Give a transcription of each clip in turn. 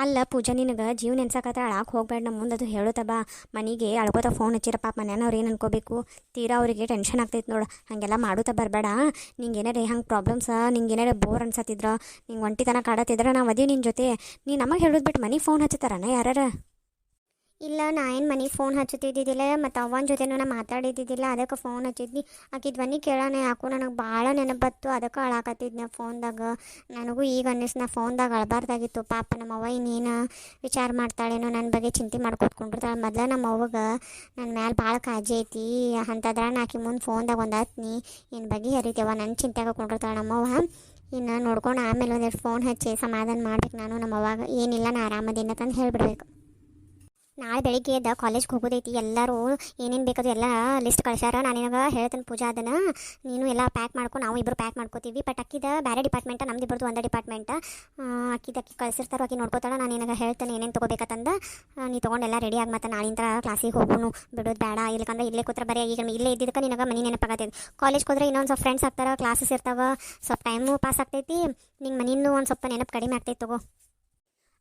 ಅಲ್ಲ ಪೂಜಾ ನಿನಗೆ ಜೀವ ನೆನ್ಸಕತ್ರ ಅಳಾಕೆ ಹೋಗ್ಬೇಡ ನಮ್ಮ ಮುಂದೆ ಅದು ಹೇಳುತ್ತ ಬಾ ಮನೆಗೆ ಅಳ್ಕೋತ ಫೋನ್ ಹಚ್ಚಿರಪ್ಪ ಮನೆಯವ್ರು ಏನು ಅನ್ಕೋಬೇಕು ತೀರಾ ಅವರಿಗೆ ಟೆನ್ಷನ್ ಆಗ್ತೈತೆ ನೋಡು ಹಾಗೆಲ್ಲ ಮಾಡುತ್ತಾ ಬರಬೇಡ ನಿಂಗೆ ಏನಾರ ಹಂಗೆ ಪ್ರಾಬ್ಲಮ್ಸ ನಿಂಗೆ ಏನಾರ ಬೋರ್ ಅನ್ಸತ್ತಿದ್ರ ನಿಂಗೆ ಒಂಟಿತನ ಕಾಡತ್ತಿದ್ರೆ ನಾವು ಅದೀವಿ ನಿನ್ನ ಜೊತೆ ನೀ ನಮಗೆ ಹೇಳೋದು ಬಿಟ್ಟು ಮನೆಗೆ ಫೋನ್ ಹಚ್ಚುತ್ತಾರನ ಯಾರ ಇಲ್ಲ ನಾ ಏನು ಮನೆಗೆ ಫೋನ್ ಹಚ್ಚುತ್ತಿದ್ದಿದ್ದಿಲ್ಲ ಮತ್ತು ಅವನ ಜೊತೆನೂ ನಾ ಮಾತಾಡಿದ್ದಿದ್ದಿಲ್ಲ ಅದಕ್ಕೆ ಫೋನ್ ಹಚ್ಚಿದ್ನಿ ಆಕಿ ಧ್ವನಿ ಕೇಳೋಣ ಯಾಕೋ ನನಗೆ ಭಾಳ ನೆನಪತ್ತು ಅದಕ್ಕೆ ಅಳಾಕತ್ತಿದ್ನ ಫೋನ್ದಾಗ ನನಗೂ ಈಗ ಅನ್ನಿಸ್ ನಾ ಫೋನ್ದಾಗ ಅಳಬಾರ್ದಾಗಿತ್ತು ಪಾಪ ನಮ್ಮ ಅವ್ವ ಇನ್ನೇನು ವಿಚಾರ ಮಾಡ್ತಾಳೇನೋ ನನ್ನ ಬಗ್ಗೆ ಚಿಂತೆ ಮಾಡ್ಕೊತ್ಕೊಂಡಿರ್ತಾಳೆ ಮೊದಲ ನಮ್ಮ ಅವ್ವಗೆ ನನ್ನ ಮ್ಯಾಲೆ ಭಾಳ ಕಾಳಜಿ ಐತಿ ಅಂತದ್ರ ಆಕಿ ಮುಂದೆ ಫೋನ್ದಾಗ ಒಂದು ಹತ್ನಿ ನಿನ್ನ ಬಗ್ಗೆ ಹರಿತೇವ ನನ್ನ ಚಿಂತೆಗೆ ಕೊಂಡಿರ್ತಾಳೆ ನಮ್ಮವ್ವ ಇನ್ನು ನೋಡ್ಕೊಂಡು ಆಮೇಲೆ ಒಂದೆರಡು ಫೋನ್ ಹಚ್ಚಿ ಸಮಾಧಾನ ಮಾಡ್ಬೇಕು ನಾನು ನಮ್ಮ ಅವ್ವಾಗ ಏನಿಲ್ಲ ನಾ ಆರಾಮದಿನ ತಂದು ಹೇಳಿಬಿಡ್ಬೇಕು. ನಾಳೆ ಬೆಳಿಗ್ಗೆ ಎದ್ದು ಕಾಲೇಜ್ಗೆ ಹೋಗೋದೈತಿ ಎಲ್ಲರೂ ಏನೇನು ಬೇಕದು ಎಲ್ಲ ಲಿಸ್ಟ್ ಕಳ್ಸ್ಯಾರ ನಾನು ನಿನಗೆ ಹೇಳ್ತೇನೆ ಪೂಜಾ ಅದನ್ನು ನೀನು ಎಲ್ಲ ಪ್ಯಾಕ್ ಮಾಡ್ಕೊಂಡು ನಾವು ಇಬ್ಬರು ಪ್ಯಾಕ್ ಮಾಡ್ಕೋತೀವಿ ಬಟ್ ಅಕ್ಕಿದ ಬೇರೆ ಡಿಪಾರ್ಟ್ಮೆಂಟ್ ನಮ್ದು ಇಬ್ಬರದು ಒಂದೇ ಡಿಪಾರ್ಟ್ಮೆಂಟ್ ಅಕ್ಕಿ ಕಳ್ಸಿರ್ತಾರೋ ಆಕಿ ನೋಡ್ಕೋತಾಳೆ ನಾನು ನಿನಗೆ ಹೇಳ್ತೇನೆ ಏನೇನು ತೊಗೋಬೇಕಂತಂದು ನೀ ತೊಗೊಂಡೆಲ್ಲ ರೆಡಿ ಆಗಿ ಮತ್ತೆ ನಾಳಿಂದ ಕ್ಲಾಸಿಗೆ ಹೋಗೋನು ಬಿಡೋದು ಬೇಡ ಇಲ್ಲಕಂದ್ರೆ ಇಲ್ಲೇ ಕೂತ್ರೆ ಬರೀ ಈಗ ಇಲ್ಲೇ ಇದ್ದಿದ್ದಕ್ಕೆ ನಿನಗೆ ಮನೆ ನೆನಪಾಗತ್ತೈತಿ ಕಾಲೇಜ್ಗೆ ಹೋದ್ರೆ ಇನ್ನೊಂದು ಸ್ವಲ್ಪ ಫ್ರೆಂಡ್ಸ್ ಆಗ್ತಾರೆ ಕ್ಲಾಸಸ್ ಇರ್ತಾವೆ ಸ್ವಲ್ಪ ಟೈಮು ಪಾಸ್ ಆಗ್ತೈತಿ ನಿಂಗೆ ಮನೆಯೂ ಒಂದು ಸ್ವಲ್ಪ ನೆನಪು ಕಡಿಮೆ ಆಗ್ತೈತಿ ತಗೋ.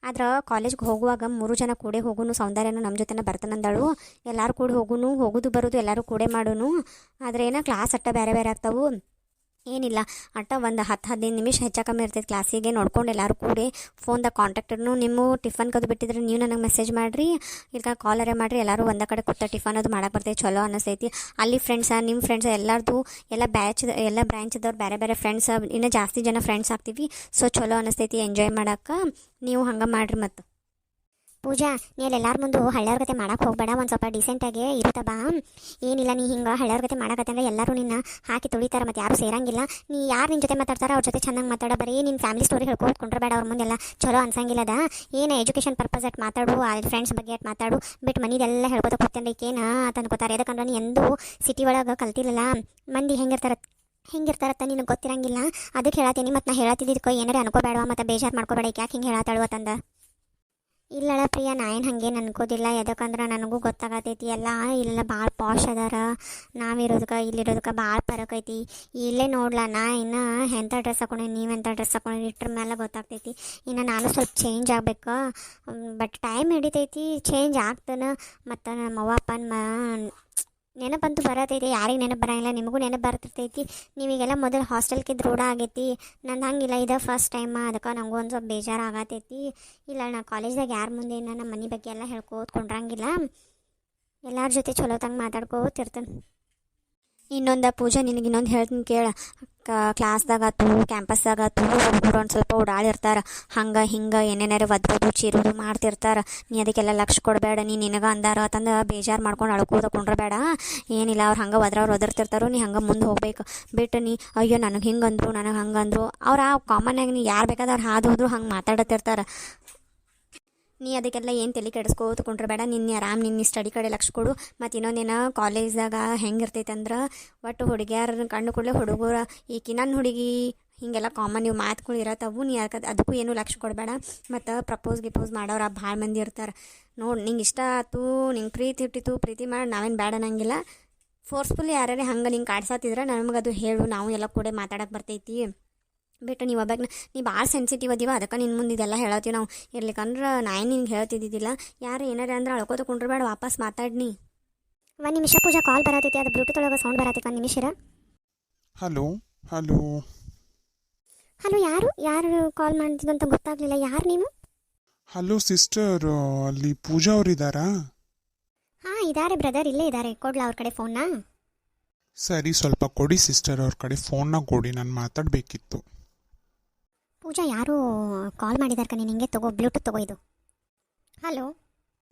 ಆದ್ರೆ ಕಾಲೇಜ್ಗೆ ಹೋಗುವಾಗ 3 ಜನ ಕೂಡೆ ಹೋಗುನು ಸೌಂದರ್ಯನು ನಮ್ಮ ಜೊತೆನ ಬರ್ತಾನಂದಳು ಎಲ್ಲರೂ ಕೂಡ ಹೋಗುನು ಹೋಗೋದು ಬರೋದು ಎಲ್ಲರೂ ಕೂಡೆ ಮಾಡೋನು ಆದರೆ ಏನೋ ಕ್ಲಾಸ್ ಅಟ್ಟ ಬೇರೆ ಬೇರೆ ಆಗ್ತಾವು ಏನಿಲ್ಲ ಅಟ್ಟ ಒಂದು 10-15 ನಿಮಿಷ ಹೆಚ್ಚು ಕಮ್ಮಿ ಇರ್ತೈತೆ ಕ್ಲಾಸಿಗೆ ನೋಡ್ಕೊಂಡು ಎಲ್ಲರೂ ಕೂಡಿ ಫೋನ್ದಾಗ ಕಾಂಟ್ಯಾಕ್ಟರ್ನು ನಿಮ್ಮ ಟಿಫನ್ ಕದು ಬಿಟ್ಟಿದ್ರೆ ನೀವು ನನಗೆ ಮೆಸೇಜ್ ಮಾಡಿರಿ ಇಲ್ಲ ಕಾಲರೇ ಮಾಡಿರಿ ಎಲ್ಲರೂ ಒಂದೇ ಕಡೆ ಕೂತ ಟಿಫನ್ ಅದು ಮಾಡಕ್ಕೆ ಬರ್ತೈತೆ ಚಲೋ ಅನ್ನಿಸ್ತೈತಿ ಅಲ್ಲಿ ನಿಮ್ಮ ಫ್ರೆಂಡ್ಸ್ ಎಲ್ಲರದು ಎಲ್ಲ ಬ್ರ್ಯಾಂಚ್ದವ್ರು ಬೇರೆ ಬೇರೆ ಫ್ರೆಂಡ್ಸ್ ಇನ್ನೂ ಜಾಸ್ತಿ ಜನ ಫ್ರೆಂಡ್ಸ್ ಆಗ್ತೀವಿ ಸೊ ಚಲೋ ಅನ್ನಿಸ್ತೈತಿ ಎಂಜಾಯ್ ಮಾಡೋಕ್ಕೆ ನೀವು ಹಂಗೆ ಮಾಡಿರಿ ಮತ್ತು ಪೂಜಾ ನೀ ಅಲ್ಲಿ ಎಲ್ಲಾರ ಮುಂದೆ ಹಳ್ಳ್ಯಾರ ಗತೆ ಮಾಡಕ್ಕೆ ಹೋಗಬೇಡ ಒಂದು ಸ್ವಲ್ಪ ಡಿಸೆಂಟಾಗಿ ಇರುತ್ತ ಬಾ ಏನಿಲ್ಲ ನೀ ಹಿಂಗೆ ಹಳ್ಳ್ಯಾರ ಗತೆ ಮಾಡಕತ್ತಂದ್ರೆ ಎಲ್ಲರೂ ನಿನ್ನ ಹಾಕಿ ತುಳಿತಾರೆ ಮತ್ತು ಯಾರು ಸೇರಂಗಿಲ್ಲ ನೀ ಯಾರು ನಿನ್ನ ಜೊತೆ ಮಾತಾಡ್ತಾರೋ ಅವ್ರ ಜೊತೆ ಚೆನ್ನಾಗಿ ಮಾತಾಡೋ ಬರೀ ನಿನ್ನ ಫ್ಯಾಮಿಲಿ ಸ್ಟೋರಿ ಹೇಳ್ಕೊಂಡ್ರೆ ಅವ್ರ ಮುಂದೆಲ್ಲ ಚಲೋ ಅನ್ಸಂಗಿಲ್ಲದ ಏನು ಎಜುಕೇಷನ್ ಪರ್ಪಸ್ ಅಟ್ ಮಾತಾಡು ಅಲ್ಲಿ ಫ್ರೆಂಡ್ಸ್ ಬಗ್ಗೆ ಅಟ್ ಮಾತಾಡು ಬಿಟ್ಟು ಮನೆದೆಲ್ಲ ಹೇಳ್ಕೊತ ಕೂತಂದ್ರೆ ಈಕೇನ ಅನ್ಕೋತಾರೆ ಯಾಕಂದ್ರೆ ನೀ ಎಂದೂ ಸಿಟಿ ಒಳಗೆ ಕಲ್ತಿರಲ್ಲ ಮಂದಿ ಹೆಂಗಿರ್ತಾರತ್ತ ನಿನಗೆ ಗೊತ್ತಿರಂಗಿಲ್ಲ ಅದಕ್ಕೆ ಹೇಳತ್ತೀನಿ ಮತ್ತು ನಾ ಹೇಳತ್ತಿದ್ದಕ್ಕೆ ಏನಾರೇ ಅನ್ಕೋಬೇಡವಾ ಮತ್ತು ಬೇಜಾರು ಮಾಡ್ಕೋಬೇಡ ಯಾಕೆ ಹಿಂಗೆ ಹೇಳತ್ತಾಳುವತ್ತಂದ ಇಲ್ಲಳ ಪ್ರಿಯಾ ನಾ ಏನು ಹಾಗೇನು ಅನ್ಕೋದಿಲ್ಲ ಯಾಕಂದ್ರೆ ನನಗೂ ಗೊತ್ತಾಗತೈತಿ ಎಲ್ಲ ಇಲ್ಲ ಭಾಳ ಪಾಶ್ ಅದಾರ ನಾವಿರೋದಕ್ಕೆ ಇಲ್ಲಿರೋದಕ್ಕೆ ಭಾಳ ಫರಕ್ ಐತಿ ಇಲ್ಲೇ ನೋಡ್ಲಾ ನಾ ಇನ್ನು ಎಂಥ ಡ್ರೆಸ್ ಹಾಕೊಂಡೆ ನೀವೆಂಥ ಡ್ರೆಸ್ ಹಾಕೊಂಡ್ರಿ ಇಟ್ರ ಮೇಲೆ ಗೊತ್ತಾಗ್ತೈತಿ ಇನ್ನು ನಾನು ಸ್ವಲ್ಪ ಚೇಂಜ್ ಆಗಬೇಕು ಬಟ್ ಟೈಮ್ ಹಿಡಿತೈತಿ ಚೇಂಜ್ ಆಗ್ತಾನೆ ಮತ್ತು ನಮ್ಮ ಅವ್ವ ಅಪ್ಪನ ನೆನಪಂತೂ ಬರತೈತಿ ಯಾರಿಗೆ ನೆನಪು ಬರೋಂಗಿಲ್ಲ ನಿಮಗೂ ನೆನಪು ಬರ್ತಿರ್ತೈತಿ ನೀವೀಗೆಲ್ಲ ಮೊದಲು ಹಾಸ್ಟೆಲ್ಗೆ ರೂಢ ಆಗೈತಿ ನಂದು ಹಂಗಿಲ್ಲ ಇದು ಫಸ್ಟ್ ಟೈಮ್ ಅದಕ್ಕೆ ನಂಗೂ ಒಂದು ಸ್ವಲ್ಪ ಬೇಜಾರು ಆಗತೈತಿ ಇಲ್ಲ ನಾ ಕಾಲೇಜ್ದಾಗ ಯಾರ ಮುಂದೆ ನಮ್ಮ ಮನೆ ಬಗ್ಗೆ ಎಲ್ಲ ಹೇಳ್ಕೋತ್ಕೊಂಡ್ರಂಗಿಲ್ಲ ಎಲ್ಲರ ಜೊತೆ ಚಲೋ ತಂಗೆ ಮಾತಾಡ್ಕೋತಿರ್ತೇನೆ. ಇನ್ನೊಂದು ಪೂಜಾ ನಿನಗೆ ಇನ್ನೊಂದು ಹೇಳ್ತೀನಿ ಕೇಳ ಕ್ಲಾಸ್ದಾಗತ್ತು ಕ್ಯಾಂಪಸ್ದಾಗತ್ತು ಹುಡುಗರು ಒಂದು ಸ್ವಲ್ಪ ಓಡಾಳಿರ್ತಾರೆ ಹಂಗೆ ಹಿಂಗೆ ಏನೇನಾರು ಒದ್ರೋದು ಚೀರೋದು ಮಾಡ್ತಿರ್ತಾರೆ ನೀ ಅದಕ್ಕೆಲ್ಲ ಲಕ್ಷ ಕೊಡಬೇಡ ನೀ ನಿನಗೆ ಅಂದಾರ ಅಂತಂದು ಬೇಜಾರು ಮಾಡ್ಕೊಂಡು ಅಳ್ಕೋದ ಕೊಂಡ್ರಬೇಡ ಏನಿಲ್ಲ ಅವ್ರು ಹಂಗೆ ಒದರ್ತಿರ್ತಾರೋ ನೀ ಹಂಗೆ ಮುಂದೆ ಹೋಗ್ಬೇಕು ಬಿಟ್ಟು ನೀ ಅಯ್ಯೋ ನನಗೆ ಹಿಂಗೆ ಅಂದರು ನನಗೆ ಹಂಗೆ ಅಂದರು ಅವ್ರು ಆ ಕಾಮನ್ನಾಗಿ ನೀ ಯಾರು ಬೇಕಾದ್ರೆ ಅವ್ರು ಹಾದು ಹೋದ್ರು ಹಂಗೆ ಮಾತಾಡತ್ತಿರ್ತಾರೆ ನೀ ಅದಕ್ಕೆಲ್ಲ ಏನು ತಲೆ ಕೆಡಿಸ್ಕೋತ್ಕೊಂಡ್ರೆ ನಿನ್ನ ಆರಾಮ್ ನಿನ್ನ ಸ್ಟಡಿ ಕಡೆ ಲಕ್ಷ ಕೊಡು ಮತ್ತು ಇನ್ನೊಂದೇನು ಕಾಲೇಜ್ದಾಗ ಹೆಂಗಿರ್ತೈತೆ ಅಂದ್ರೆ ಒಟ್ಟು ಹುಡುಗಿಯರ ಕಣ್ಣು ಕೂಡಲೇ ಹುಡುಗರ ಈಕಿ ನನ್ನ ಹುಡುಗಿ ಹೀಗೆಲ್ಲ ಕಾಮನ್ ನೀವು ಮಾತುಗಳು ಇರತ್ತವು ನೀ ಅದಕ್ಕೂ ಏನೂ ಲಕ್ಷ ಕೊಡಬೇಡ ಮತ್ತು ಗಿಪೋಸ್ ಮಾಡೋರು ಭಾಳ ಮಂದಿ ಇರ್ತಾರೆ ನೋಡಿ ನಿಂಗೆ ಇಷ್ಟ ಆಯ್ತು ನಿಂಗೆ ಪ್ರೀತಿ ಹುಟ್ಟಿತು ಪ್ರೀತಿ ಮಾಡಿ ನಾವೇನು ಬೇಡ ಅನ್ನಂಗಿಲ್ಲ ಫೋರ್ಸ್ಫುಲಿ ಯಾರೇ ಹಂಗೆ ನಿಂಗೆ ಕಾಡ್ಸತ್ತಿದ್ರೆ ನಮಗದು ಹೇಳು ನಾವು ಎಲ್ಲ ಕೂಡ ಮಾತಾಡೋಕೆ ಬರ್ತೈತಿ ಬಿಟ್ಟು ನೀವು ಒಬ್ಬಾಗ ನೀ ಭಾಳ ಸೆನ್ಸಿಟಿವ್ ಅದೀವ ಅದಕ್ಕೆ ನಿನ್ನ ಮುಂದೆ ಇದೆಲ್ಲ ಹೇಳತ್ತೀವಿ ನಾವು ಇರ್ಲಿಕ್ಕಂದ್ರೆ ನಾ ಏನು ನಿನ್ಗೆ ಹೇಳ್ತಿದ್ದಿದ್ದಿಲ್ಲ ಯಾರು ಏನಾರ ಅಂದ್ರೆ ಅಳ್ಕೋತಕೊಂಡ್ರೆ ಬೇಡ ವಾಪಸ್ ಮಾತಾಡ್ನಿ. ಒಂದು ನಿಮಿಷ ಪೂಜಾ ಕಾಲ್ ಬರತೈತಿ ಅದು ಬ್ಲೂಟೂತ್ ಒಳಗೆ ಸೌಂಡ್ ಬರತೈತಿ ಒಂದು ನಿಮಿಷ. ಹಲೋ ಹಲೋ ಹಲೋ ಯಾರು ಕಾಲ್ ಮಾಡ್ತಿದ್ದಂತ ಗೊತ್ತಾಗಲಿಲ್ಲ ಯಾರು ನೀವು? ಹಲೋ ಸಿಸ್ಟರ್ ಅಲ್ಲಿ ಪೂಜಾ ಅವರಿದ್ದಾರಾ? ಹಾಂ ಇದ್ದಾರೆ ಬ್ರದರ್ ಇಲ್ಲೇ ಇದ್ದಾರೆ ಕೊಡ್ಲಾ ಅವ್ರ ಕಡೆ ಫೋನ್ನ? ಸರಿ ಸ್ವಲ್ಪ ಕೊಡಿ ಸಿಸ್ಟರ್ ಅವ್ರ ಕಡೆ ಫೋನ್ನ ಕೊಡಿ ನಾನು ಮಾತಾಡಬೇಕಿತ್ತು. ಪೂಜಾ ಯಾರು ಕಾಲ್ ಮಾಡಿದಾರೆ ಕಣೆ ನಿಂಗೆ ತಗೋ ಬ್ಲೂಟೂತ್ ತಗೋ ಇದು. ಹಲೋ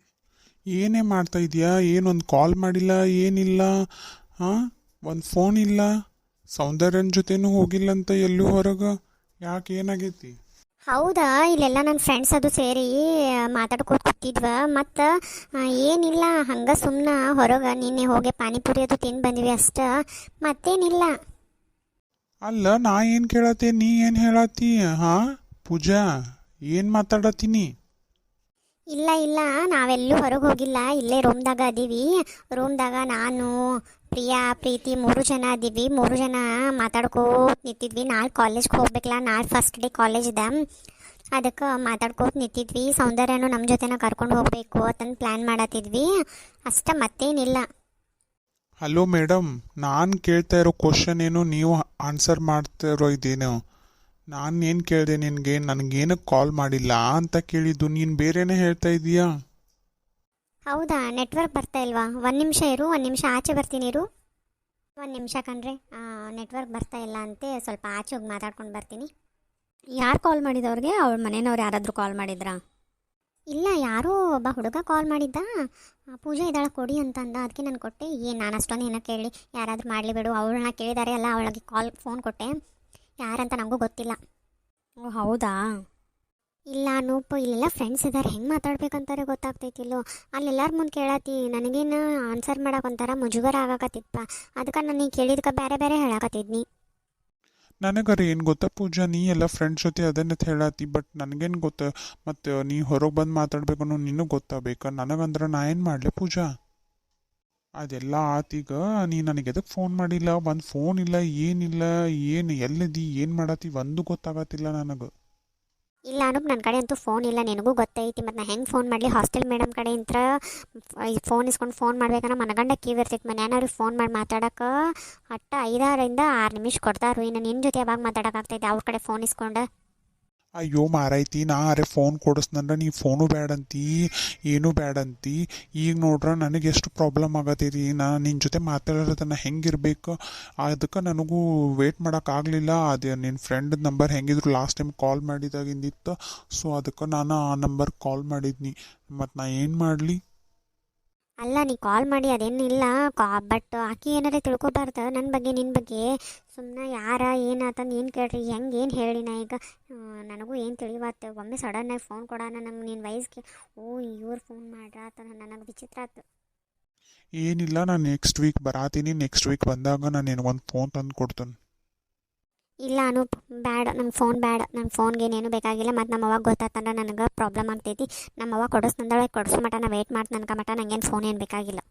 ಏನೇ ಮಾಡ್ತಾ ಇದೆಯಾ ಏನೊಂದು ಕಾಲ್ ಮಾಡಿಲ್ಲ ಏನಿಲ್ಲ ಹಾಂ ಒಂದು ಫೋನ್ ಇಲ್ಲ ಸೌಂದರ್ಯನ ಜೊತೆನೂ ಹೋಗಿಲ್ಲಂತ ಎಲ್ಲೂ ಹೊರಗೆ ಯಾಕೆ ಏನಾಗೈತಿ? ಹೌದಾ ಇಲ್ಲೆಲ್ಲ ನನ್ನ ಫ್ರೆಂಡ್ಸ್ ಅದು ಸೇರಿ ಮಾತಾಡ್ಕೊತ ಕೂತಿದ್ವ ಮತ್ತು ಏನಿಲ್ಲ ಹಂಗೆ ಸುಮ್ಮನೆ ಹೊರಗೆ ನಿನ್ನೆ ಹೋಗಿ ಪಾನಿಪುರಿ ಅದು ತಿಂದು ಬಂದ್ವಿ ಅಷ್ಟೇ ಮತ್ತೇನಿಲ್ಲ. ಅಲ್ಲ ನಾ ಏನು ಕೇಳತ್ತೆ ನೀ ಏನು ಹೇಳತ್ತಿ ಹಾಂ ಪೂಜಾ ಏನು ಮಾತಾಡತ್ತೀನಿ? ಇಲ್ಲ ನಾವೆಲ್ಲೂ ಹೊರಗೆ ಹೋಗಿಲ್ಲ ಇಲ್ಲೇ ರೂಮ್ದಾಗ ಅದೀವಿ ರೂಮ್ದಾಗ ನಾನು ಪ್ರಿಯಾ ಪ್ರೀತಿ 3 ಜನ ಅದೀವಿ 3 ಜನ ಮಾತಾಡ್ಕೋತ ನಿಂತಿದ್ವಿ ನಾಳೆ ಕಾಲೇಜ್ಗೆ ಹೋಗ್ಬೇಕಲ್ಲ ನಾಳೆ ಫಸ್ಟ್ ಡೇ ಕಾಲೇಜ್ದ ಅದಕ್ಕೆ ಮಾತಾಡ್ಕೋತ ನಿಂತಿದ್ವಿ. ಸೌಂದರ್ಯನೂ ನಮ್ಮ ಜೊತೆನ ಕರ್ಕೊಂಡು ಹೋಗಬೇಕು ಅಂತಂದು ಪ್ಲ್ಯಾನ್ ಮಾಡತ್ತಿದ್ವಿ. ಅಷ್ಟ ಮತ್ತೇನಿಲ್ಲ. ಹಲೋ ಮೇಡಮ್, ನಾನು ಕೇಳ್ತಾ ಇರೋ ಕ್ವಶನ್ ಏನು ನೀವು ಆನ್ಸರ್ ಮಾಡ್ತಾ ಇರೋ ಇದೇನು? ನಾನು ಏನು ಕೇಳಿದೆ ನಿನಗೆ? ನನಗೇನಕ್ಕೆ ಕಾಲ್ ಮಾಡಿಲ್ಲ ಅಂತ ಕೇಳಿದ್ದು, ನೀನು ಬೇರೆನೇ ಹೇಳ್ತಾ ಇದೀಯಾ? ಹೌದಾ, ನೆಟ್ವರ್ಕ್ ಬರ್ತಾ ಇಲ್ವಾ? ಒಂದು ನಿಮಿಷ ಇರು, ಒಂದು ನಿಮಿಷ ಆಚೆ ಬರ್ತೀನಿ ಇರು. ಒಂದು ನಿಮಿಷ ಕಣ್ರಿ, ನೆಟ್ವರ್ಕ್ ಬರ್ತಾ ಇಲ್ಲ ಅಂತೆ, ಸ್ವಲ್ಪ ಆಚೆ ಹೋಗಿ ಮಾತಾಡ್ಕೊಂಡು ಬರ್ತೀನಿ. ಯಾರು ಕಾಲ್ ಮಾಡಿದವ್ರಿಗೆ? ಅವ್ರ ಮನೆಯವ್ರು ಯಾರಾದರೂ ಕಾಲ್ ಮಾಡಿದ್ರಾ? ಇಲ್ಲ, ಯಾರೋ ಒಬ್ಬ ಹುಡುಗ ಕಾಲ್ ಮಾಡಿದ್ದ. ಪೂಜೆ ಇದ್ದಾಳೆ ಕೊಡಿ ಅಂತ ಅಂದ. ಅದಕ್ಕೆ ನಾನು ಕೊಟ್ಟೆ. ನಾನು ಅಷ್ಟೊಂದು ಏನೋ ಕೇಳಿ ಯಾರಾದರೂ ಮಾಡಲಿ ಬಿಡು, ಅವಳನ್ನ ಕೇಳಿದಾರೆ ಅಲ್ಲ, ಅವಳಿಗೆ ಫೋನ್ ಕೊಟ್ಟೆ. ಯಾರಂತ ನನಗೂ ಗೊತ್ತಿಲ್ಲ. ಓ ಹೌದಾ? ಇಲ್ಲ ಅನೂಪ್, ಇಲ್ಲೆಲ್ಲ ಫ್ರೆಂಡ್ಸ್ ಇದ್ದಾರೆ, ಹೆಂಗೆ ಮಾತಾಡ್ಬೇಕಂತಾರೆ ಗೊತ್ತಾಗ್ತೈತಿಲ್ಲೋ. ಅಲ್ಲೆಲ್ಲರ ಮುಂದೆ ಕೇಳತ್ತಿ, ನನಗೇನು ಆನ್ಸರ್ ಮಾಡಕ್ಕೆ ಒಂಥರ ಮುಜುಗರ ಆಗಕತ್ತಿತ್ತಪ್ಪ. ಅದಕ್ಕೆ ನಾನು ಕೇಳಿದ್ಕೆ ಬೇರೆ ಬೇರೆ ಹೇಳಕತ್ತಿದ್ನಿ. ನನಗರ ಏನು ಗೊತ್ತಾ ಪೂಜಾ, ನೀ ಎಲ್ಲ ಫ್ರೆಂಡ್ಸ್ ಜೊತೆ ಅದನ್ನ ಹೇಳತ್ತಿ, ಬಟ್ ನನಗೇನು ಗೊತ್ತ? ಮತ್ತು ನೀ ಹೊರಗೆ ಬಂದು ಮಾತಾಡ್ಬೇಕು ಅನ್ನೋ ನಿನಗೆ ಗೊತ್ತಾಗಬೇಕು. ನನಗಂದ್ರೆ ನಾ ಏನು ಮಾಡಲಿ ಪೂಜಾ? ಅದೆಲ್ಲ ಆತೀಗ. ನೀ ನನಗೆ ಎದಕ್ಕೆ ಫೋನ್ ಮಾಡಿಲ್ಲ? ಒಂದು ಫೋನ್ ಇಲ್ಲ, ಏನಿಲ್ಲ, ಏನು ಎಲ್ಲಿದ್ದಿ, ಏನು ಮಾಡತ್ತಿ ಒಂದು ಗೊತ್ತಾಗತ್ತಿಲ್ಲ ನನಗೆ. ಇಲ್ಲ ಅನೂಪ್, ನನ್ನ ಕಡೆ ಅಂತೂ ಫೋನ್ ಇಲ್ಲ, ನಿನಗೂ ಗೊತ್ತೈತಿ. ಮತ್ತು ನಾನು ಹೆಂಗೆ ಫೋನ್ ಮಾಡಲಿ? ಹಾಸ್ಟೆಲ್ ಮೇಡಮ್ ಕಡೆಯಿಂದ ಫೋನ್ ಇಸ್ಕೊಂಡು ಫೋನ್ ಮಾಡ್ಬೇಕನ್ನ ಮನಗಂಡ ಕೀವ್ ಇರ್ತೈತಿ. ಮನೆಯವ್ರಿಗೆ ಫೋನ್ ಮಾಡಿ ಮಾತಾಡೋಕೆ ಅಟ್ಟ 5-6 ನಿಮಿಷ ಕೊಡ್ತಾರು. ಇನ್ನು ನಿನ್ನ ಜೊತೆ ಯಾವಾಗ ಮಾತಾಡೋಕ್ಕಾಗ್ತೈತೆ ಅವ್ರ ಕಡೆ ಫೋನ್ ಇಸ್ಕೊಂಡು? ಅಯ್ಯೋ ಮಾರೈತಿ, ನಾ ಅರೆ ಫೋನ್ ಕೊಡಿಸ್ನಂದ್ರೆ ನೀ ಫೋನು ಬ್ಯಾಡಂತಿ, ಏನೂ ಬ್ಯಾಡಂತಿ. ಈಗ ನೋಡ್ರೆ ನನಗೆ ಎಷ್ಟು ಪ್ರಾಬ್ಲಮ್ ಆಗತ್ತೈತಿ. ನಾನು ನಿನ್ನ ಜೊತೆ ಮಾತಾಡೋದನ್ನ ಹೆಂಗಿರ್ಬೇಕು? ಅದಕ್ಕೆ ನನಗೂ ವೇಟ್ ಮಾಡೋಕ್ಕಾಗಲಿಲ್ಲ. ಅದೇ ನಿನ್ನ ಫ್ರೆಂಡ್ ನಂಬರ್ ಹೆಂಗಿದ್ರು ಲಾಸ್ಟ್ ಟೈಮ್ ಕಾಲ್ ಮಾಡಿದಾಗಿಂದಿತ್ತು. ಸೊ ಅದಕ್ಕೆ ನಾನು ಆ ನಂಬರ್ ಕಾಲ್ ಮಾಡಿದ್ನಿ. ಮತ್ತು ನಾ ಏನು ಮಾಡಲಿ? ಅಲ್ಲ, ನೀ ಕಾಲ್ ಮಾಡಿ ಅದೇನಿಲ್ಲ, ಬಟ್ ಆಕಿ ಏನಾರೇ ತಿಳ್ಕೊಬಾರ್ದು ನನ್ನ ಬಗ್ಗೆ ನಿನ್ನ ಬಗ್ಗೆ. ಸುಮ್ಮನೆ ಯಾರ ಏನಾತಂದು ಏನು ಕೇಳ್ರಿ, ಹೆಂಗೆ ಏನು ಹೇಳಿ ನಾ ಈಗ? ನನಗೂ ಏನು ತಿಳಿವಾತು. ಒಮ್ಮೆ ಸಡನ್ನಾಗಿ ಫೋನ್ ಕೊಡೋಣ ನಂಗೆ ನಿನ್ನ ವಯಸ್ಸಿಗೆ. ಓ, ಇವ್ರು ಫೋನ್ ಮಾಡ್ರ ಅಂತ ನನಗೆ ವಿಚಿತ್ರ ಆಯ್ತು. ಏನಿಲ್ಲ, ನಾನು ನೆಕ್ಸ್ಟ್ ವೀಕ್ ಬರಾತೀನಿ. ನೆಕ್ಸ್ಟ್ ವೀಕ್ ಬಂದಾಗ ನಾನು ನಿನಗೊಂದು ಫೋನ್ ತಂದು ಕೊಡ್ತೇನೆ. ಇಲ್ಲ ಅನೂಪ್, ಬ್ಯಾಡ, ನಂಗೆ ಫೋನ್ ಬ್ಯಾಡ. ನಂಗೆ ಫೋನ್ಗೇನೇನು ಬೇಕಾಗಿಲ್ಲ. ಮತ್ತು ನಮ್ಮ ಅವ್ವಾಗ ಗೊತ್ತಾತಂದ್ರೆ ನನಗೆ ಪ್ರಾಬ್ಲಮ್ ಆಗ್ತೈತಿ. ನಮ್ಮ ಅವ್ವ ಕೊಡಿಸ್ನಂದೊಳಗೆ ಕೊಡಿಸೋ ಮಟ ನಾ ವೆಯ್ಟ್ ಮಾಡ್ತೀನಿ. ನನಗೆ ಮಟ ನಂಗೇನು ಫೋನ್ ಏನು ಬೇಕಾಗಿಲ್ಲ.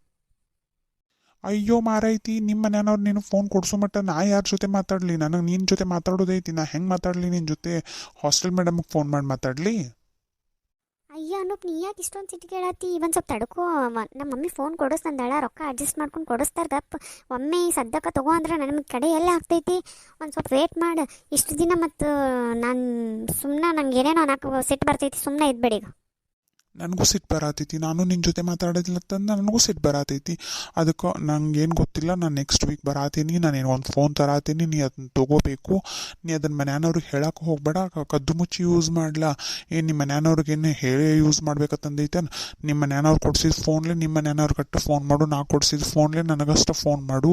ಅಯ್ಯೋ ಮಾರೈತಿ, ನಿಮ್ಮ ಮನೆಯವ್ರು ನೀನು ಫೋನ್ ಕೊಡಿಸೋ ಮಟ್ಟ ನಾ ಯಾರ ಜೊತೆ ಮಾತಾಡಲಿ? ನನಗೆ ನಿನ್ನ ಜೊತೆ ಮಾತಾಡೋದೈತಿ. ನಾ ಹೆಂಗೆ ಮಾತಾಡಲಿ ನಿನ್ನ ಜೊತೆ? ಹಾಸ್ಟೆಲ್ ಮೇಡಮ್ಗೆ ಫೋನ್ ಮಾಡಿ ಮಾತಾಡಲಿ? ಅಯ್ಯ ಅನೂಪ್, ನೀ ಯಾಕೆ ಇಷ್ಟೊಂದು ಸಿಟ್ಟು ಕೇಳತ್ತಿ? ಒಂದು ಸ್ವಲ್ಪ ತಡ್ಕೋ. ನಮ್ಮ ಮಮ್ಮಿ ಫೋನ್ ಕೊಡಿಸ್ತಂದಳ, ರೊಕ್ಕ ಅಡ್ಜಸ್ಟ್ ಮಾಡ್ಕೊಂಡು ಕೊಡಿಸ್ತಾರೆ ಗಪ್. ಒಮ್ಮೆ ಸದ್ಯಕ್ಕೆ ತಗೋ ಅಂದ್ರೆ ನನ್ನ ಕಡೆ ಎಲ್ಲ ಆಗ್ತೈತಿ. ಒಂದು ಸ್ವಲ್ಪ ವೇಟ್ ಮಾಡು. ಇಷ್ಟು ದಿನ ಮತ್ತು ನಾನು ಸುಮ್ಮನೆ ನಂಗೆ ಏನೇನೋ ಅನ್ನಕ್ಕೆ ಸಿಟ್ಟು ಬರ್ತೈತಿ. ಸುಮ್ಮನೆ ಇದ್ಬೇಡಿ ಈಗ. ನನಗೂ ಸಿಟ್ಟು ಬರತೈತಿ. ನಾನು ನಿನ್ನ ಜೊತೆ ಮಾತಾಡೋದಿಲ್ಲ ಅಂತಂದು ನನಗೂ ಸಿಟ್ಟು ಬರತೈತಿ. ಅದಕ್ಕೆ ನಂಗೇನು ಗೊತ್ತಿಲ್ಲ. ನಾನು ನೆಕ್ಸ್ಟ್ ವೀಕ್ ಬರಾತೀನಿ. ನಾನೇನು ಒಂದು ಫೋನ್ ತರಾತೀನಿ, ನೀ ಅದನ್ನ ತೊಗೋಬೇಕು. ನೀ ಅದನ್ನ ಮನ್ಯಾನವ್ರಿಗೆ ಹೇಳಕ್ಕೆ ಹೋಗ್ಬೇಡ. ಕದ್ದು ಮುಚ್ಚಿ ಯೂಸ್ ಮಾಡಲ. ಏನು ನಿಮ್ಮ ಮನ್ಯಾನವ್ರಿಗೇನು ಹೇಳಿ ಯೂಸ್ ಮಾಡ್ಬೇಕಂತಂದೈತೆ? ನಿಮ್ಮ ಮನ್ಯಾನವ್ರು ಕೊಡ್ಸಿದ ಫೋನ್ಲೆ ನಿಮ್ಮ ಮನ್ಯಾನವ್ರು ಕಟ್ಟು ಫೋನ್ ಮಾಡು. ನಾ ಕೊಡ್ಸಿದ ಫೋನ್ಲೆ ನನಗಷ್ಟು ಫೋನ್ ಮಾಡು.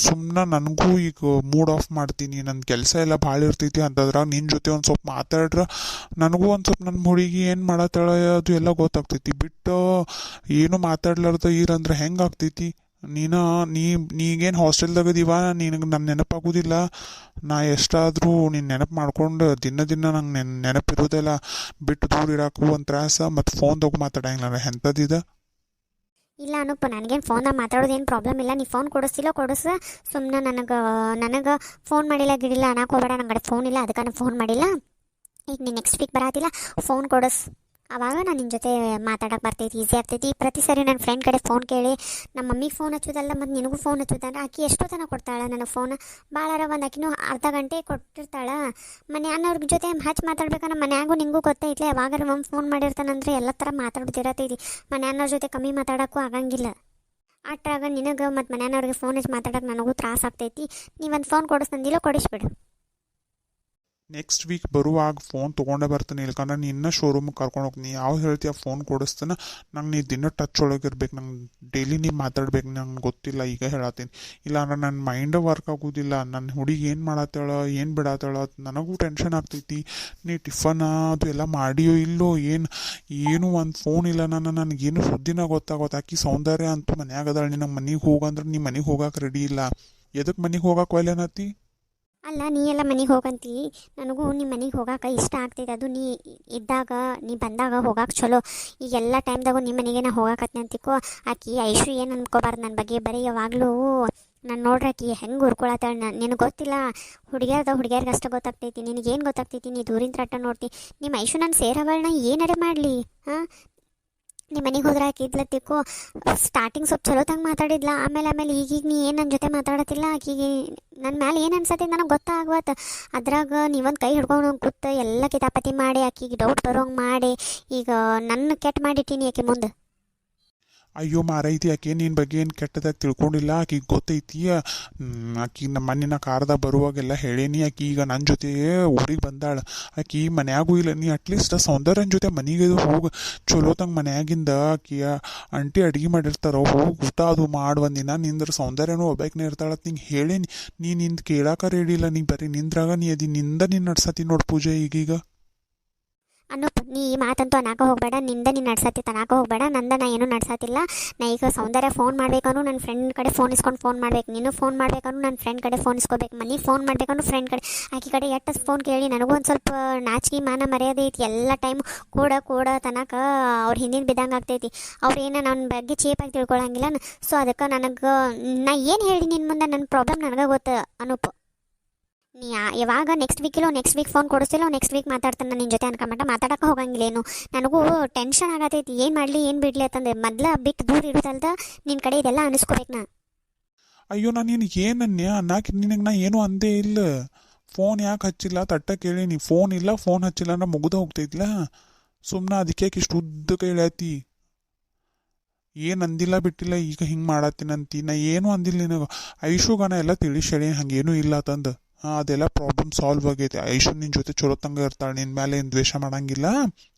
ಸುಮ್ಮನೆ ನನಗೂ ಈಗ ಮೂಡ್ ಆಫ್ ಮಾಡ್ತೀನಿ. ನನ್ನ ಕೆಲಸ ಎಲ್ಲ ಭಾಳ ಇರ್ತೈತಿ. ಅಂತದ್ರಾಗ ನಿನ್ನ ಜೊತೆ ಒಂದು ಸ್ವಲ್ಪ ಮಾತಾಡ್ರೆ ನನಗೂ ಒಂದು ಸ್ವಲ್ಪ ನನ್ನ ಹುಡುಗಿ ಏನು ಮಾಡತ್ತಾಳ ಅದು ಎಲ್ಲ ಗೊತ್ತಾಗ್ತೈತಿ. ಬಿಟ್ಟು ಏನು ಮಾತಾಡ್ಲಾರ್ದ ಇರಂದ್ರೆ ಹೆಂಗೆ ಆಗ್ತೈತಿ? ನೀಗೇನು ಹಾಸ್ಟೆಲ್ದಾಗದೀವ, ನಿನಗೆ ನನ್ನ ನೆನಪಾಗೋದಿಲ್ಲ? ನಾ ಎಷ್ಟಾದರೂ ನಿನ್ನ ನೆನಪು ಮಾಡ್ಕೊಂಡು ದಿನ ನಂಗೆ ನೆನಪಿರೋದೆಲ್ಲ ಬಿಟ್ಟು ದೂರ ಇರೋಕ್ಕೂ ಒಂದು ತ್ರಾಸ. ಮತ್ತು ಫೋನ್ದಾಗ ಮಾತಾಡಂಗಿಲ್ಲ. ಎಂಥದ್ದಿದೆ? ಇಲ್ಲ ಅನೂಪ್, ನನಗೇನು ಫೋನ್ದಾಗ ಮಾತಾಡೋದೇನು ಪ್ರಾಬ್ಲಮ್ ಇಲ್ಲ. ನೀ ಫೋನ್ ಕೊಡಿಸ್ತಿಲ್ಲ ಕೊಡಿಸ. ಸುಮ್ಮನೆ ನನಗೆ ಫೋನ್ ಮಾಡಿಲ್ಲ ಗಿಡಿಲ್ಲ ಅನ್ನಕ್ಕೆ ಹೋಗಬೇಡ. ನನ್ನ ಕಡೆ ಫೋನ್ ಇಲ್ಲ, ಅದಕ್ಕೆ ನಾನು ಫೋನ್ ಮಾಡಿಲ್ಲ. ಈಗ ನೀನು ನೆಕ್ಸ್ಟ್ ವೀಕ್ ಬರತ್ತಿಲ್ಲ, ಫೋನ್ ಕೊಡಿಸ್. ಆವಾಗ ನಾನು ನಿನ್ನ ಜೊತೆ ಮಾತಾಡೋಕೆ ಬರ್ತೈತಿ, ಈಸಿ ಆಗ್ತೈತಿ. ಪ್ರತಿ ಸರಿ ನನ್ನ ಫ್ರೆಂಡ್ ಕಡೆ ಫೋನ್ ಕೇಳಿ ನಮ್ಮ ಮಮ್ಮಿಗೆ ಫೋನ್ ಹಚ್ಚೋದಲ್ಲ ಮತ್ತು ನಿನಗೂ ಫೋನ್ ಹಚ್ಚೋದಂದ್ರೆ ಆಕಿ ಎಷ್ಟೋ ತನಕ ಕೊಡ್ತಾಳೆ ನನಗೆ ಫೋನ್. ಭಾಳಾರ ಒಂದು ಆಕಿನೂ ಅರ್ಧ ಗಂಟೆ ಕೊಟ್ಟಿರ್ತಾಳೆ. ಮನ್ಯಾನವ್ರ ಜೊತೆ ಹಚ್ಚಿ ಮಾತಾಡ್ಬೇಕಂದ್ರೆ ಮನ್ಯಾಗೂ ನಿಂಗೂ ಗೊತ್ತೈತ್ಲೆ. ಯಾವಾಗಾರ ಒಮ್ಮೆ ಫೋನ್ ಮಾಡಿರ್ತಾನಂದ್ರೆ ಎಲ್ಲ ಥರ ಮಾತಾಡ್ತಿರತೈತಿ. ಮನ್ಯಾನವ್ರ ಜೊತೆ ಕಮ್ಮಿ ಮಾತಾಡೋಕ್ಕೂ ಆಗಂಗಿಲ್ಲ. ಅಟ್ರಾಗ ನಿನಗೆ ಮತ್ತು ಮನ್ಯಾನವ್ರಿಗೆ ಫೋನ್ ಹಚ್ಚಿ ಮಾತಾಡೋಕೆ ನನಗೂ ತ್ರಾಸ ಆಗ್ತೈತಿ. ನೀವೊಂದು ಫೋನ್ ಕೊಡಿಸ್ತಂದಿಲ್ಲ, ಕೊಡಿಸ್ಬಿಡು. ನೆಕ್ಸ್ಟ್ ವೀಕ್ ಬರುವಾಗ ಫೋನ್ ತೊಗೊಂಡೇ ಬರ್ತೀನಿ. ಇಲ್ಕಂದ್ರೆ ನಿನ್ನ ಶೋರೂಮಿಗೆ ಕರ್ಕೊಂಡು ಹೋಗ್ತೀನಿ. ಯಾವ ಹೇಳ್ತೀಯ ಫೋನ್ ಕೊಡಿಸ್ತಾನೆ. ನಂಗೆ ನೀ ದಿನ ಟಚ್ ಒಳಗಿರ್ಬೇಕು. ನಂಗೆ ಡೈಲಿ ನೀವು ಮಾತಾಡ್ಬೇಕು. ನಂಗೆ ಗೊತ್ತಿಲ್ಲ, ಈಗ ಹೇಳತ್ತೀನಿ. ಇಲ್ಲಾಂದ್ರೆ ನನ್ನ ಮೈಂಡ್ ವರ್ಕ್ ಆಗೋದಿಲ್ಲ. ನನ್ನ ಹುಡುಗಿ ಏನು ಮಾಡತ್ತಾಳ, ಏನು ಬಿಡತ್ತಾಳ, ನನಗೂ ಟೆನ್ಷನ್ ಆಗ್ತೈತಿ. ನೀ ಟಿಫನ್ ಅದು ಎಲ್ಲ ಮಾಡಿಯೋ ಇಲ್ಲೋ, ಏನು ಒಂದು ಫೋನ್ ಇಲ್ಲ. ನನಗೇನು ಸುದ್ದಿನ ಗೊತ್ತಾಗೋದು. ಆಕಿ ಸೌಂದರ್ಯ ಅಂತೂ ಮನ್ಯಾಗದಾಳ. ನಿನ್ನ ಮನೆಗೆ ಹೋಗಂದ್ರೆ ನೀ ಮನೆಗೆ ಹೋಗಕ್ಕೆ ರೆಡಿ ಇಲ್ಲ. ಎದಕ್ಕೆ ಮನೆಗೆ ಹೋಗಕ್ಕೆ ಒಲ್ಲೆನತ್ತಿ? ಅಲ್ಲ, ನೀ ಎಲ್ಲ ಮನೆಗೆ ಹೋಗಂತಿ. ನನಗೂ ನಿಮ್ಮ ಮನೆಗೆ ಹೋಗಕ್ಕೆ ಇಷ್ಟ ಆಗ್ತೈತೆ. ಅದು ನೀ ಇದ್ದಾಗ, ನೀ ಬಂದಾಗ ಹೋಗಕ್ಕೆ ಚಲೋ. ಈಗ ಎಲ್ಲ ಟೈಮ್ದಾಗೂ ನಿಮ್ಮ ಮನೆಗೆ ನಾ ಹೋಗಕತ್ನಿ ಅಂತಿಕೋ. ಆಕಿ ಐಶು ಏನು ಅನ್ಕೋಬಾರ್ದು ನನ್ನ ಬಗ್ಗೆ. ಬರೀ ಯಾವಾಗಲೂ ನಾನು ನೋಡ್ರಾಕಿ ಹೆಂಗೆ ಹುರ್ಕೊಳತ್ತಾಳ. ನಿನಗೆ ಗೊತ್ತಿಲ್ಲ, ಹುಡುಗಿಯರ್ಗೆ ಅಷ್ಟು ಗೊತ್ತಾಗ್ತೈತಿ. ನಿನಗೇನು ಗೊತ್ತಾಗ್ತೈತಿ? ನೀ ದೂರಿಂದ ರಟ್ಟ ನೋಡ್ತಿ. ನಿಮ್ಮ ಐಶು ನಾನು ಸೇರವಳನ್ನ ಏನಾರೇ ಮಾಡಲಿ, ಹಾಂ ನಿಮ್ಮ ಮನೆಗೆ ಹೋದ್ರೆ ಆಕಿದ್ಲ ತಿಕ್ಕೋ. ಸ್ಟಾರ್ಟಿಂಗ್ ಸ್ವಲ್ಪ ಚಲೋತಂಗೆ ಮಾತಾಡಿದ್ಲ, ಆಮೇಲೆ ಈಗೀಗ ನೀ ಏನು ನನ್ನ ಜೊತೆ ಮಾತಾಡತ್ತಿಲ್ಲ. ಆಕಿಗೆ ನನ್ನ ಮೇಲೆ ಏನು ಅನ್ಸತ್ತೆ ನನಗೆ ಗೊತ್ತಾಗ್ವತ್ತು. ಅದ್ರಾಗ ನೀವೊಂದು ಕೈ ಹಿಡ್ಕೊಂಡು ಕೂತು ಎಲ್ಲ ಕಿತಾಪತಿ ಮಾಡಿ ಆಕಿಗೆ ಡೌಟ್ ಬರೋಂಗೆ ಮಾಡಿ ಈಗ ನನ್ನ ಕೆಟ್ಟ ಮಾಡಿಟ್ಟೀನಿ ಆಕೆ ಮುಂದೆ. ಅಯ್ಯೋ ಮಾರೈತಿ, ಆಕೆ ನಿನ್ನ ಬಗ್ಗೆ ಏನು ಕೆಟ್ಟದಾಗಿ ತಿಳ್ಕೊಂಡಿಲ್ಲ. ಆಕಿಗೆ ಗೊತ್ತೈತಿ. ಆಕಿ ನಮ್ಮ ಮಣ್ಣಿನ ಕಾರ್ದಾಗ ಬರುವಾಗೆಲ್ಲ ಹೇಳೇನಿ. ಆಕಿ ಈಗ ನನ್ನ ಜೊತೆ ಊರಿಗೆ ಬಂದಾಳ. ಆಕಿ ಮನ್ಯಾಗೂ ಇಲ್ಲ. ನೀ ಅಟ್ಲೀಸ್ಟ್ ಸೌಂದರ್ಯನ ಜೊತೆ ಮನೆಗೆ ಹೋಗಿ ಚಲೋತಂಗೆ ಮನ್ಯಾಗಿಂದ ಆಕಿಯ ಅಂಟಿ ಅಡುಗೆ ಮಾಡಿರ್ತಾರ, ಹೋಗಿ ಊಟ ಅದು ಮಾಡಿ ಒಂದಿನ ನಿಂದ್ರ ಸೌಂದರ್ಯನೂ ಒಬ್ಬಾಕಿನೇ ಇರ್ತಾಳತ್ ನಿಂಗೆ ಹೇಳೇನಿ. ನೀ ನಿಂದು ಕೇಳಾಕ ರೆಡಿ ಇಲ್ಲ. ನೀ ಬರೀ ನಿಂದ್ರಾಗ ನೀ ಅದಿ ನಿಂದ ನೀನು ನಡ್ಸತಿ ನೋಡಿ ಪೂಜೆ ಈಗೀಗ. ಅನ್ನಪ್ಪ, ನೀ ಈ ಮಾತಂತೂ ಅನ್ನಾಕ ಹೋಗಬೇಡ. ನಿಂದ ನೀನು ನಡ್ಸತ್ತಿ ತನಾಕ ಹೋಗಬೇಡ. ನಂದ ನಾ ಏನೂ ನಡ್ಸತ್ತಿಲ್ಲ. ನಾ ಈಗ ಸೌಂದರ್ಯ ಫೋನ್ ಮಾಡ್ಬೇಕನ್ನು ನನ್ನ ಫ್ರೆಂಡ್ ಕಡೆ ಫೋನ್ ಇಸ್ಕೊಂಡು ಫೋನ್ ಮಾಡ್ಬೇಕು. ನೀನು ಫೋನ್ ಮಾಡ್ಬೇಕನ್ನು ನನ್ನ ಫ್ರೆಂಡ್ ಕಡೆ ಫೋನ್ ಇಸ್ಕೋಬೇಕು. ಮನೆಗೆ ಫೋನ್ ಮಾಡ್ಬೇಕನ್ನು ಫ್ರೆಂಡ್ ಕಡೆ. ಆಕೆ ಕಡೆ ಎಷ್ಟು ಫೋನ್ ಕೇಳಿ ನನಗೂ ಒಂದು ಸ್ವಲ್ಪ ನಾಚಿಕೆ ಮಾನ ಮರ್ಯಾದೆ ಐತಿ. ಎಲ್ಲ ಟೈಮ್ ಕೂಡ ತನಕ ಅವ್ರು ಹಿಂದಿನ ಬಿದ್ದಂಗೆ ಆಗ್ತೈತಿ. ಅವ್ರೇನು ನನ್ನ ಬಗ್ಗೆ ಚೀಪಾಗಿ ತಿಳ್ಕೊಳಂಗಿಲ್ಲ. ಸೊ ಅದಕ್ಕೆ ನನಗೆ ನಾ ಏನು ಹೇಳಿ ನಿನ್ನ ಮುಂದೆ ನನ್ನ ಪ್ರಾಬ್ಲಮ್ ನನಗೆ ಗೊತ್ತು ಅನೂಪ್. ನೀ ಯಾವಾಗ ನೆಕ್ಸ್ಟ್ ವೀಕ್ ಫೋನ್ ಕೊಡಿಸ್ತಿಲ್ಲ, ನೆಕ್ಸ್ಟ್ ವೀಕ್ ಮಾತಾಡ್ತಾನೆ ನಿನ್ನ ಜೊತೆ ಅನ್ಕೊಂಬಟ್ಟ ಮಾತಾಡೋಕೆ ಹೋಗಂಗಿಲ್ಲೇನು. ನನಗೂ ಟೆನ್ಷನ್ ಆಗತೈತಿ, ಏನು ಮಾಡಲಿ ಏನು ಬಿಡಲಿ ಅಂತಂದೆ. ಮೊದ್ಲು ಬಿಟ್ಟು ದೂರ ಇರೋದಲ್ದ ನಿನ್ನ ಕಡೆ ಇದೆಲ್ಲ ಅನಿಸ್ಕೋಬೇಕು ನಾ. ಅಯ್ಯೋ ನಾನು ನಿನಗೆ ಏನನ್ಯ ಅನ್ನಕ್ಕೆ ನಿನಗೆ ನಾ ಏನೂ ಅಂದೇ ಇಲ್ಲ. ಫೋನ್ ಯಾಕೆ ಹಚ್ಚಿಲ್ಲ ತಟ್ಟ ಕೇಳಿ. ನೀ ಫೋನ್ ಇಲ್ಲ, ಫೋನ್ ಹಚ್ಚಿಲ್ಲ ಅಂದ್ರೆ ಮುಗ್ದ ಹೋಗ್ತೈತಿಲ್ಲ. ಸುಮ್ಮನೆ ಅದಕ್ಕೆ ಇಷ್ಟು ಉದ್ದಕ್ಕೆ ಹೇಳ್ಯಾತಿ. ಏನು ಅಂದಿಲ್ಲ ಬಿಟ್ಟಿಲ್ಲ. ಈಗ ಹಿಂಗೆ ಮಾಡತ್ತೀನಂತಿ. ನಾ ಏನೂ ಅಂದಿಲ್ಲ ನಿನಗೆ. ಐಶುಗನ ಎಲ್ಲ ತಿಳಿಸೇಳಿ ಹಂಗೇನೂ ಇಲ್ಲ ತಂದು. ಅದೆಲ್ಲ ಪ್ರಾಬ್ಲಮ್ ಸಾಲ್ವ್ ಆಗೈತೆ. ಐಶು ನಿನ್ನ ಜೊತೆ ಚಲೋತಂಗೆ ಇರ್ತಾಳೆ. ನಿನ್ನ ಮೇಲೆ ಏನು ದ್ವೇಷ ಮಾಡಂಗಿಲ್ಲ.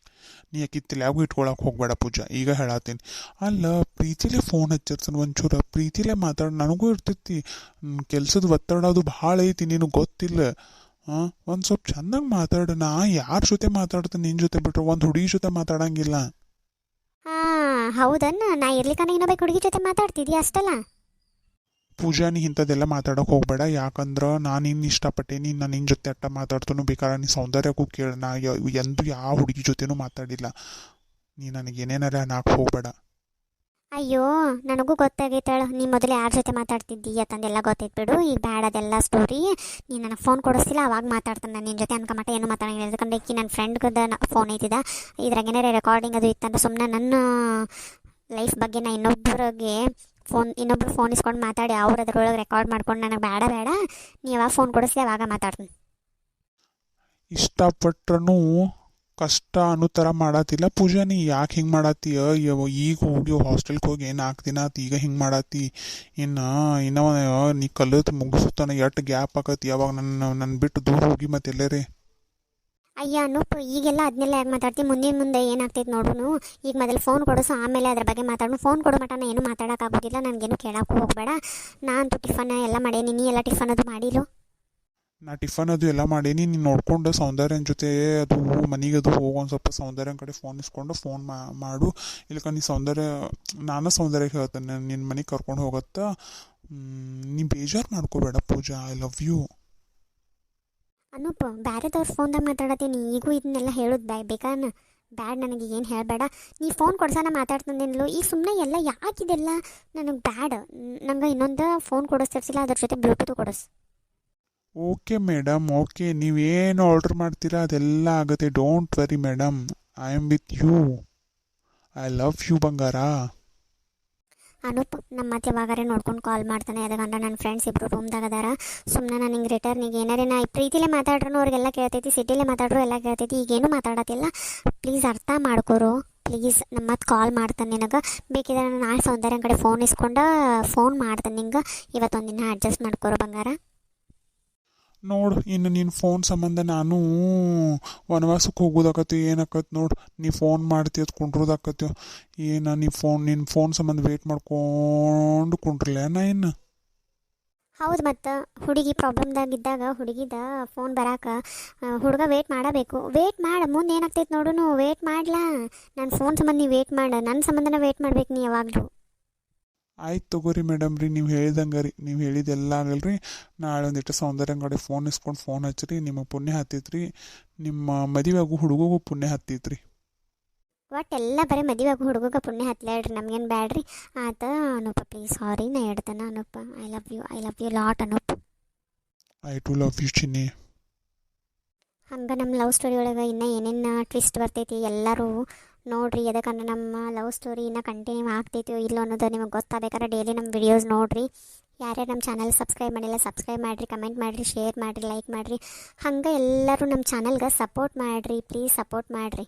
ನೀ ಯಾಕಿತ್ತಿಲ್ಲ ಯಾವಾಗೂ ಇಟ್ಕೊಳಕ್ಕೆ ಹೋಗ್ಬೇಡ ಪೂಜಾ. ಈಗ ಹೇಳತ್ತೀನಿ. ಅಲ್ಲ, ಪ್ರೀತಿಲೇ ಫೋನ್ ಹಚ್ಚಿರ್ತಾನೆ ಒಂಚೂರು. ಪ್ರೀತಿಲೇ ಮಾತಾಡಿ. ನನಗೂ ಇರ್ತೈತಿ ಕೆಲ್ಸದ ಒತ್ತಡ, ಅದು ಭಾಳ ಐತಿ, ನಿನಗೆ ಗೊತ್ತಿಲ್ಲ. ಒಂದು ಸ್ವಲ್ಪ ಚೆಂದಾಗಿ ಮಾತಾಡು. ನಾ ಯಾರ ಜೊತೆ ಮಾತಾಡ್ತೀನಿ ನಿನ್ನ ಜೊತೆ ಬಿಟ್ರೆ ಒಂದು ಹುಡುಗಿ ಜೊತೆ ಮಾತಾಡಂಗಿಲ್ಲ. ಹಾಂ ಹೌದನ್ನ, ನಾ ಇರ್ಲಿಕ್ಕನ ಇನ್ನೊಬ್ಬ ಹುಡುಗಿ ಜೊತೆ ಮಾತಾಡ್ತಿದ್ದಿ ಅಷ್ಟಲ್ಲ. ಪೂಜಾ ನೀ ಇಂಥದ್ದೆಲ್ಲ ಮಾತಾಡೋಕೆ ಹೋಗ್ಬೇಡ. ಯಾಕಂದ್ರೆ ನಾನು ನಿನ್ನ ಇಷ್ಟಪಟ್ಟೇನಿ. ನಾನು ನಿನ್ನ ಜೊತೆ ಅಟ್ಟ ಮಾತಾಡ್ತಾನು. ಬೇಕಾದ್ರೆ ನೀ ಸೌಂದರ್ಯಕ್ಕೂ ಕೇಳ. ನಾ ಎಂದೂ ಯಾವ ಹುಡುಗಿ ಜೊತೆನೂ ಮಾತಾಡಿಲ್ಲ. ನೀ ನನಗೆ ಏನೇನಾರ ಅನ್ನಕ್ಕೆ ಹೋಗ್ಬೇಡ. ಅಯ್ಯೋ ನನಗೂ ಗೊತ್ತಾಗೈತಾಳ ನೀ ಮೊದಲು ಯಾರ ಜೊತೆ ಮಾತಾಡ್ತಿದ್ದಿ ಅಂತಂದೆಲ್ಲ ಗೊತ್ತೈತೆ ಬಿಡು. ಈಗ ಬ್ಯಾಡ ಅದೆಲ್ಲ ಸ್ಟೋರಿ. ನೀನು ನನಗೆ ಫೋನ್ ಕೊಡಿಸ್ತಿಲ್ಲ, ಅವಾಗ ಮಾತಾಡ್ತಾನೆ ನಾನು ನಿನ್ನ ಜೊತೆ ಅನ್ಕೊಂಬಟ್ಟ ಏನು ಮಾತಾಡಂಗಿಲ್ಲ. ಯಾಕಂದ್ರೆ ಈಕಿ ನನ್ನ ಫ್ರೆಂಡ್ಗದ ಫೋನ್ ಐತಿದ. ಇದ್ರಾಗೇನಾರ ರೆಕಾರ್ಡಿಂಗ್ ಅದು ಇತ್ತಂದ್ರೆ ಸುಮ್ಮನೆ ನನ್ನ ಲೈಫ್ ಬಗ್ಗೆ ನಾ ಇನ್ನೊಬ್ರು ಫೋನ್ ಇಸ್ಕೊಂಡು ಮಾತಾಡಿ ಅವ್ರು ಅದ್ರೊಳಗೆ ರೆಕಾರ್ಡ್ ಮಾಡ್ಕೊಂಡು ನನಗೆ ಬೇಡ ನೀ ಯಾವಾಗ ಫೋನ್ ಕೊಡಿಸ್ಲಿ ಅವಾಗ ಮಾತಾಡ್ತೀನಿ. ಇಷ್ಟಪಟ್ರೂ ಕಷ್ಟ ಅನ್ನೋ ಥರ ಮಾಡತ್ತಿಲ್ಲ ಪೂಜಾ. ನೀ ಯಾಕೆ ಹಿಂಗೆ ಮಾಡತ್ತೀಯ? ಈಗ ಹೋಗಿ ಹಾಸ್ಟೆಲ್ಗೆ ಹೋಗಿ ಏನು ದಿನ ಆತು ಈಗ ಹಿಂಗೆ ಮಾಡತ್ತಿ? ಇನ್ನೂ ನೀ ಕಲಿತು ಮುಗಿಸ್ತಾನೆ ಎಷ್ಟು ಗ್ಯಾಪ್ ಆಕತಿ. ಯಾವಾಗ ನನ್ನ ಬಿಟ್ಟು ದೂರ ಹೋಗಿ ಮತ್ತೆ ಎಲ್ಲರೇ. ಅಯ್ಯ ಅನೂಪ್, ಈಗೆಲ್ಲ ಅದನ್ನೆಲ್ಲ ಯಾಕೆ ಮಾತಾಡ್ತೀನಿ? ಮುಂದೆ ಏನಾಗ್ತೈತೆ ನೋಡು. ಈಗ ಮೊದಲು ಫೋನ್ ಕೊಡಿಸು, ಆಮೇಲೆ ಅದ್ರ ಬಗ್ಗೆ ಮಾತಾಡೋಣ. ಫೋನ್ ಕೊಡೋ ಮಟ್ಟ ನಾನು ಏನು ಮಾತಾಡೋಕ್ಕಾಗೋದಿಲ್ಲ. ನನಗೇನು ಕೇಳೋಕ್ಕೂ ಹೋಗಬೇಡ. ನಾನಂತೂ ಟಿಫನ್ ಎಲ್ಲ ಮಾಡೇನಿ. ನೀ ಎಲ್ಲ ಟಿಫನ್ ಅದು ಮಾಡಿಲ್ಲ? ನಾ ಟಿಫನ್ ಅದು ಎಲ್ಲ ಮಾಡೀನಿ. ನೀನು ನೋಡ್ಕೊಂಡು ಸೌಂದರ್ಯನ ಜೊತೆ ಅದು ಮನೆಗೆ ಅದು ಹೋಗಿ ಒಂದು ಸ್ವಲ್ಪ ಸೌಂದರ್ಯನ ಕಡೆ ಫೋನ್ ಇಸ್ಕೊಂಡು ಫೋನ್ ಮಾಡು. ಇಲ್ಲಕ ನೀ ನಾನು ಸೌಂದರ್ಯಕ್ಕೆ ಹೇಳ್ತೇನೆ ನಿನ್ನ ಮನೆಗೆ ಕರ್ಕೊಂಡು ಹೋಗತ್ತಾ. ನೀ ಬೇಜಾರು ಮಾಡ್ಕೋಬೇಡ Pooja. I love you. Anoop, ಬೇರೆದವ್ರ ಫೋನ್ದಾಗ ಮಾತಾಡತ್ತೀನಿ. ಈಗೂ ಇದನ್ನೆಲ್ಲ ಹೇಳೋದು ಬೇಕಾನ ಬ್ಯಾಡ್. ನನಗೆ ಏನು ಹೇಳಬೇಡ. ನೀ ಫೋನ್ ಕೊಡ್ಸೋಣ ಮಾತಾಡ್ತಂದಿನ್ಲು. ಈಗ ಸುಮ್ಮನೆ ಎಲ್ಲ ಯಾಕಿದೆಲ್ಲ ನನಗೆ ಬ್ಯಾಡ್. ನಂಗೆ ಇನ್ನೊಂದು ಫೋನ್ ಕೊಡಿಸ್ತಿರ್ಸಿಲ್ಲ, ಅದ್ರ ಜೊತೆ ಬ್ಲೂಟೂತ್ ಕೊಡಿಸ್. Okay madam, okay. ನೀವೇನು ಆರ್ಡ್ರ್ ಮಾಡ್ತೀರಾ ಅದೆಲ್ಲ ಆಗುತ್ತೆ. Don't worry madam. I am with you. I love you ಬಂಗಾರ. ಅನೂಪ್, ನಮ್ಮ ಮತ್ತೆ ಯಾವಾಗಾರೆ ನೋಡ್ಕೊಂಡು ಕಾಲ್ ಮಾಡ್ತಾನೆ. ಯಾಕಂದ್ರೆ ನನ್ನ ಫ್ರೆಂಡ್ಸ್ ಇಬ್ಬರು ರೂಮ್ದಾಗ ಅದಾರ. ಸುಮ್ಮನೆ ನನಗೆ ರಿಟರ್ನಿಗೆ ಏನಾರೇ ನಾ ಪ್ರೀತಿಲೇ ಮಾತಾಡ್ರೂ ಅವ್ರಿಗೆಲ್ಲ ಕೇಳ್ತೈತಿ, ಸಿಟಿಲೇ ಮಾತಾಡ್ರು ಎಲ್ಲ ಕೇಳ್ತೈತಿ. ಈಗೇನು ಮಾತಾಡತ್ತಿಲ್ಲ. ಪ್ಲೀಸ್ ಅರ್ಥ ಮಾಡ್ಕೊರು ಪ್ಲೀಸ್. ನಮ್ಮ ಮತ್ತೆ ಕಾಲ್ ಮಾಡ್ತಾನೆ ನಿನಗೆ. ಬೇಕಿದ್ರೆ ನಾನು ನಾಳೆ ಸೌಂದರ್ಯ ಕಡೆ ಫೋನ್ ಇಸ್ಕೊಂಡು ಫೋನ್ ಮಾಡ್ತಾನೆ ನಿಂಗೆ. ಇವತ್ತೊಂದಿನ ಅಡ್ಜಸ್ಟ್ ಮಾಡ್ಕೊರು ಬಂಗಾರ. ನೋಡು, ಇನ್ನು ನಿನ್ನ ಫೋನ್ ಸಂಬಂಧ ನಾನು ವನವಾಸಕ್ಕೆ ಹೋಗೋದಾಕತಿ ಏನಾಕತಿ ನೋಡು. ನೀ ಫೋನ್ ಮಾಡ್ತಿ ಅದು ಕುಂಡ್ರೋದಾಕತಿ. ನಿನ್ನ ಫೋನ್ ಸಂಬಂಧ ವೇಟ್ ಮಾಡ್ಕೊಂಡು ಕುಂಡ್ರಲ್ಲ ನಾ ಇನ್ನು. ಹೌದು, ಮತ್ತು ಹುಡುಗಿ ಪ್ರಾಬ್ಲಮ್ದಾಗಿದ್ದಾಗ ಹುಡುಗಿದ ಫೋನ್ ಬರಾಕ ಹುಡುಗ ವೇಟ್ ಮಾಡಬೇಕು. ವೇಟ್ ಮಾಡ, ಮುಂದೆ ಏನಾಗ್ತೈತೆ ನೋಡು. ವೇಟ್ ಮಾಡ್ಲಾ. ನನ್ನ ಫೋನ್ ಸಂಬಂಧ ನೀವು ವೇಟ್ ಮಾಡ. ನನ್ನ ಸಂಬಂಧನ ವೇಟ್ ಮಾಡ್ಬೇಕು ನೀ ಯಾವಾಗಲೂ. ಆಯ್ತು ತಗೋರಿ ಮೇಡಮ್ ರೀ, ನೀವು ಹೇಳ್ದಂಗೆ ರೀ. ನೀವು ಹೇಳಿದ್ದೆಲ್ಲ ಆಗಲ್ರಿ. ನಾಳೆ ಒಂದಿಟ್ಟು ಸೌಂದರ್ಯ ಕಡೆ ಫೋನ್ ಇಸ್ಕೊಂಡು ಫೋನ್ ಹಚ್ಚಿರಿ. ನಿಮಗೆ ಪುಣ್ಯ ಹತ್ತೈತ್ರಿ. ನಿಮ್ಮ ಮದುವೆಗೂ ಹುಡುಗಗೂ ಪುಣ್ಯ ಹತ್ತೈತ್ರಿ. ಒಟ್ಟೆಲ್ಲ ಬರೀ ಮದುವೆ ಹುಡುಗಗೆ ಪುಣ್ಯ ಹತ್ಲೇಳ್ರಿ ನಮ್ಗೇನು ಬ್ಯಾಡ್ರಿ ಆತ ಅನೂಪ ಪ್ಲೀಸ್ ಸಾರಿ ನಾ ಹೇಳ್ತಾನೆ ಅನೂಪ I love you lot Anoop. I too love you ಚಿನ್ನಿ. ಹಂಗೆ ನಮ್ಮ ಲವ್ ಸ್ಟೋರಿ ಒಳಗೆ ಇನ್ನೂ ಏನೇನು ಟ್ವಿಸ್ಟ್ ಬರ್ತೈತಿ ಎಲ್ಲರೂ ನೋಡಿರಿ. ಯಾಕಂದ್ರೆ ನಮ್ಮ ಲವ್ ಸ್ಟೋರಿ ಇನ್ನೂ ಕಂಟಿನ್ಯೂ ಆಗ್ತೈತಿ ಇಲ್ಲ ಅನ್ನೋದು ನಿಮಗೆ ಗೊತ್ತಾಗಬೇಕಾದ್ರೆ ಡೈಲಿ ನಮ್ಮ ವಿಡಿಯೋಸ್ ನೋಡಿರಿ. ಯಾರ್ಯಾರು ನಮ್ಮ ಚಾನಲ್ ಸಬ್ಸ್ಕ್ರೈಬ್ ಮಾಡಿಲ್ಲ ಸಬ್ಸ್ಕ್ರೈಬ್ ಮಾಡಿರಿ, ಕಮೆಂಟ್ ಮಾಡಿರಿ, ಶೇರ್ ಮಾಡಿರಿ, ಲೈಕ್ ಮಾಡಿರಿ. ಹಂಗೆ ಎಲ್ಲರೂ ನಮ್ಮ ಚಾನಲ್ಗೆ ಸಪೋರ್ಟ್ ಮಾಡಿರಿ, ಪ್ಲೀಸ್ ಸಪೋರ್ಟ್ ಮಾಡಿರಿ.